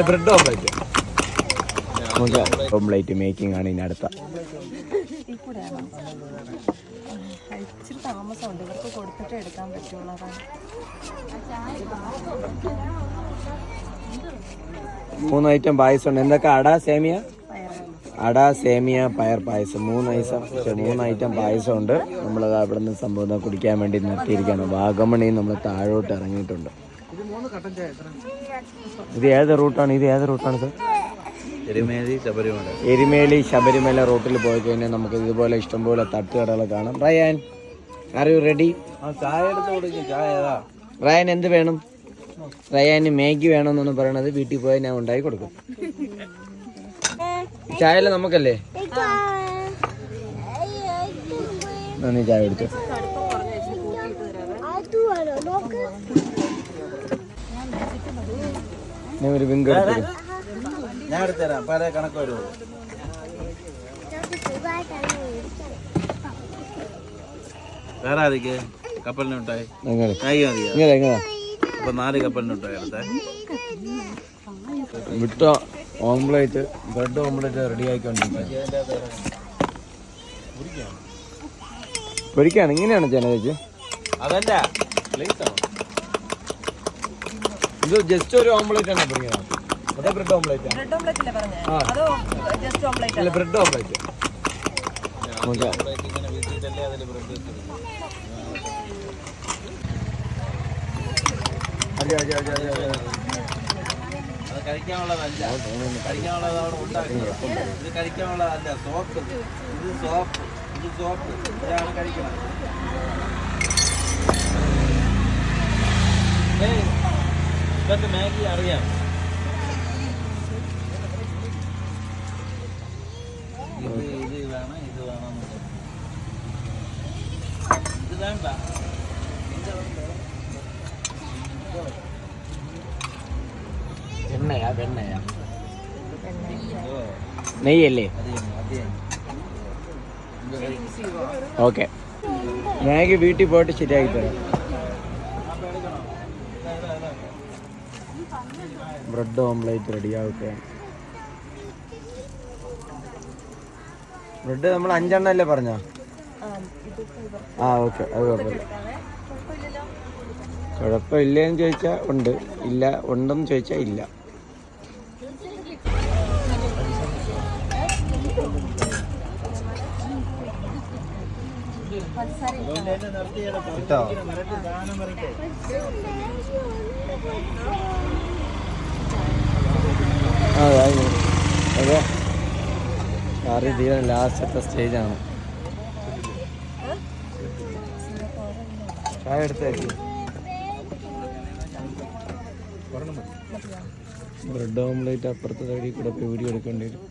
Bread ഓംപ്ലേറ്റ്. ഓംപ്ലേറ്റ് making ആണ് ഇനി അടുത്ത. ഇച്ചിരി താമസമുണ്ട്, ഇവർക്ക് കൊടുത്തിട്ട് എടുക്കാൻ പറ്റുള്ളൂ. 3 ഐറ്റം പായസം ഉണ്ട്. എന്തൊക്കെ? അട, സേമിയ, പയർ പായസം. 3 ഐറ്റം പായസം ഉണ്ട്. നമ്മൾ അവിടെ നിന്ന് സംഭവം കുടിക്കാൻ വേണ്ടി നിർത്തിയിരിക്കുകയാണ്. വാഗമണിൽ നമ്മൾ താഴോട്ട് ഇറങ്ങിയിട്ടുണ്ട്. ഇത് ഏത് റൂട്ടാണ് സർ? എരുമേലി ശബരിമല റൂട്ടിൽ പോയി കഴിഞ്ഞാൽ നമുക്ക് ഇതുപോലെ ഇഷ്ടംപോലെ തട്ടുകടകൾ കാണാം. Ryan, are you ready? Ryan എന്ത് വേണം? റയാന് മാഗി വേണമെന്നാണ് പറയണത്. വീട്ടിൽ പോയാൽ ഞാൻ ഉണ്ടാക്കി കൊടുക്കും. ചായ നമുക്കല്ലേ? നീ ചായ കുടിച്ചോ. ഞാൻ ഒരു വിങ്ക് എടുത്തു. ഞാൻ എടുത്തുതരാം. പല കണക്ക് വരുമോ? വേറെ ആരൊക്കെ കപ്പലിനുണ്ടായി? അപ്പൊ 4 കപ്പലിനുണ്ടായി എടുത്തേ. വിട്ട ഓംപ്ലേറ്റ്, ബ്രെഡ് ഓംപ്ലേറ്റ് റെഡി ആയിക്കൊണ്ടിരിക്കുക. പൊരിക്കാണ്. ഇങ്ങനെയാണ് ചേച്ചി? അതല്ല, ഇത് ജസ്റ്റ് ഒരു ഓംപ്ലേറ്റ് ആണ് പൊരിക്കുന്നത്. അതേ ബ്രെഡ് ഓംപ്ലേറ്റ്? ബ്രെഡ് ഓംപ്ലേറ്റ് അല്ല, ബ്രെഡ് ഓംപ്ലേറ്റ്. ഇങ്ങനെ വീട്ടിലല്ലേ അതിൽ ബ്രെഡ് അത് കഴിക്കാനുള്ളതല്ല, കഴിക്കാനുള്ളത് അവിടെ ഉണ്ടാക്കുന്നത്. ഇത് കഴിക്കാനുള്ളതല്ല. സോപ്പ്, ഇത് സോപ്പ് ഇതാണ് കഴിക്കണം. ഇതൊക്കെ മാഗി അറിയാം. ഇത് വേണം, ഇത് വേണം, ഇത് വേണ്ട. വെണ്ണയാ നെയ്യല്ലേ? ഓക്കെ, മാഗി വീട്ടിൽ പോയിട്ട് ശരിയാക്കി തരാം. ബ്രെഡ് ഓംപ്ലേറ്റ് റെഡിയാവുക. ബ്രെഡ് നമ്മൾ 5 എണ്ണം അല്ലേ പറഞ്ഞോ? ഓക്കെ, അത് കുഴപ്പമില്ല. കുഴപ്പമില്ലെന്ന് ചോദിച്ചാൽ ഉണ്ട്, ഇല്ല ഉണ്ടെന്ന് ചോദിച്ചാൽ ഇല്ല. അതെ, കറി തീരെ ലാസ്റ്റത്തെ സ്റ്റേജാണ്. ചായ എടുത്തായിരിക്കും. ബ്രെഡ് ഓംപ്ലേറ്റ് അപ്പുറത്തെ സൈഡിൽ കൂടെ വീഡിയോ എടുക്കേണ്ടി വരും.